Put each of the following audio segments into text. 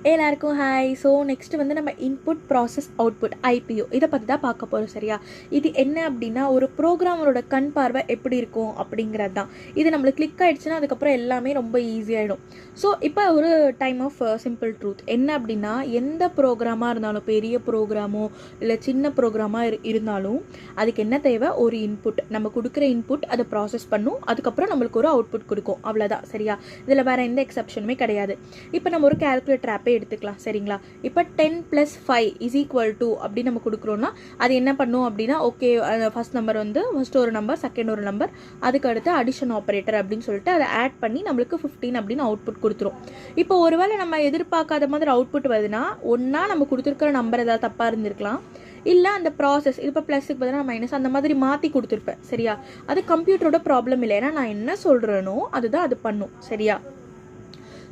எல்லாருக்கும் hi. So next வந்து நம்ம இன்புட் ப்ராசஸ் அவுட்புட் ஐபிஓ இதை பற்றி தான் பார்க்க போகிறோம். சரியா? இது என்ன அப்படின்னா ஒரு ப்ரோக்ராமரோட கண் பார்வை எப்படி இருக்கும் அப்படிங்கிறது தான். இது நம்மளுக்கு கிளிக் ஆகிடுச்சுன்னா அதுக்கப்புறம் எல்லாமே ரொம்ப ஈஸியாகிடும். ஸோ இப்போ ஒரு டைம் ஆஃப் சிம்பிள் ட்ரூத் என்ன அப்படின்னா, எந்த ப்ரோக்ராமாக இருந்தாலும் பெரிய ப்ரோக்ராமோ இல்லை சின்ன ப்ரோக்ராமாக இருந்தாலும் அதுக்கு என்ன தேவை? ஒரு இன்புட். நம்ம கொடுக்குற இன்புட் அதை ப்ராசஸ் பண்ணும், அதுக்கப்புறம் நம்மளுக்கு ஒரு அவுட்புட் கொடுக்கும். அவ்வளோதான். சரியா? இதில் வேறு எந்த எக்ஸப்ஷனுமே கிடையாது. இப்போ நம்ம ஒரு கால்குலேட்டர் ஆப்பே எடுத்துக்கலாம். சரிங்களா? இப்போ 10 + 5 = அப்படின்னு நம்ம கொடுக்குறோன்னா அது என்ன பண்ணும் அப்படின்னா, ஓகே ஃபர்ஸ்ட் நம்பர் வந்து ஃபர்ஸ்ட் ஒரு நம்பர், செகண்ட் ஒரு நம்பர், அதுக்கு அடுத்து அடிஷன் ஆப்ரேட்டர் அப்படின்னு சொல்லிட்டு அதை ஆட் பண்ணி நம்மளுக்கு 15 அப்படின்னு அவுட்புட் கொடுத்துரும். இப்போ ஒருவேளை நம்ம எதிர்பார்க்காத மாதிரி அவுட்புட் வருதுன்னா, ஒன்றா நம்ம கொடுத்துருக்கிற நம்பர் ஏதாவது தப்பாக இருந்திருக்கலாம், இல்லை அந்த ப்ராசஸ் இப்போ ப்ளஸுக்கு பதிலாக மைனஸ் அந்த மாதிரி மாற்றி கொடுத்துருப்பேன். சரியா? அது கம்ப்யூட்டரோட ப்ராப்ளம் இல்லை. ஏன்னா நான் என்ன சொல்கிறேனோ அதுதான் அது பண்ணும். சரியா?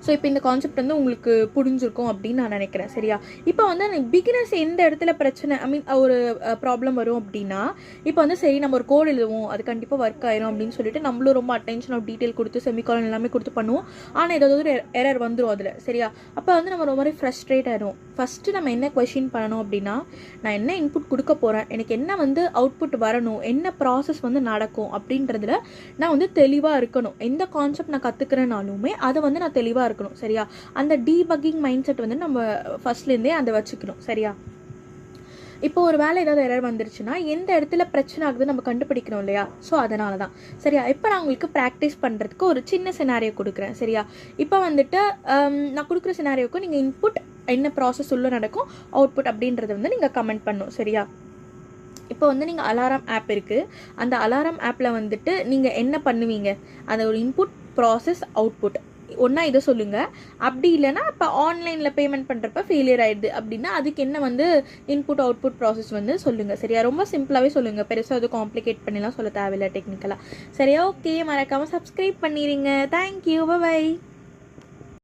ஸோ இப்போ இந்த கான்செப்ட் வந்து உங்களுக்கு புரிஞ்சிருக்கும் அப்படின்னு நான் நினைக்கிறேன். சரியா? இப்போ வந்து பிகினர்ஸ் எந்த இடத்துல பிரச்சனை ஒரு ப்ராப்ளம் வரும் அப்படின்னா, இப்போ வந்து சரி நம்ம ஒரு கோட் எழுதுவோம், அது கண்டிப்பாக ஒர்க் ஆயிரும் அப்படின்னு சொல்லிட்டு நம்மளும் ரொம்ப அட்டென்ஷன் ஆஃப் டீட்டெயில் கொடுத்து செமிகாலன் எல்லாமே கொடுத்து பண்ணுவோம். ஆனால் ஏதாவது ஒரு எரர் வந்துடும் அதில். சரியா? அப்போ வந்து நம்ம ரொம்ப மாதிரி ஃப்ரஸ்ட்ரேட் ஆகிடும். ஃபஸ்ட்டு நம்ம என்ன கொஷின் பண்ணணும் அப்படின்னா, நான் என்ன இன்புட் கொடுக்க போகிறேன், எனக்கு என்ன வந்து அவுட்புட் வரணும், என்ன ப்ராசஸ் வந்து நடக்கும் அப்படின்றதுல நான் வந்து தெளிவாக இருக்கணும். எந்த கான்செப்ட் நான் கற்றுக்கிறேனாலுமே அதை வந்து நான் தெளிவாக இருக்கணும். சரியா? அந்த டீபக்கிங் மைண்ட் செட் வந்து நம்ம ஃபர்ஸ்ட்லேருந்தே அதை வச்சுக்கணும். சரியா? இப்போ ஒரு வேலை ஏதாவது எரர் வந்துருச்சுன்னா எந்த இடத்துல பிரச்சனை ஆகுதுன்னு நம்ம கண்டுபிடிக்கணும் இல்லையா? ஸோ அதனால தான். சரியா? இப்போ நான் உங்களுக்கு ப்ராக்டிஸ் பண்ணுறதுக்கு ஒரு சின்ன சினாரியோ கொடுக்குறேன். சரியா? இப்போ வந்துட்டு நான் கொடுக்குற சினாரியோக்கு நீங்கள் இன்புட் என்ன ப்ராசஸ் உள்ள நடக்கும், அவுட்புட் அப்படின்றத வந்து நீங்கள் கமெண்ட் பண்ணணும். சரியா? இப்போ வந்து நீங்கள் அலாரம் ஆப் இருக்குது. அந்த அலாரம் ஆப்பில் வந்துட்டு நீங்கள் என்ன பண்ணுவீங்க? அந்த ஒரு இன்புட் ப்ராசஸ் அவுட்புட் ஒன்றா இதை சொல்லுங்கள். அப்படி இல்லைனா இப்போ ஆன்லைனில் பேமெண்ட் பண்ணுறப்ப ஃபெயிலியர் ஆகிடுது அப்படின்னா அதுக்கு என்ன வந்து இன்புட் அவுட்புட் ப்ராசஸ் வந்து சொல்லுங்கள். சரியா? ரொம்ப சிம்பிளாகவே சொல்லுங்கள். பெருசாக அது காம்ப்ளிகேட் பண்ணிலாம் சொல்ல தேவையில்லை டெக்னிக்கலாக. சரியா? ஓகே, மறக்காமல் சப்ஸ்கிரைப் பண்ணிடுங்க. தேங்க்யூ. பை.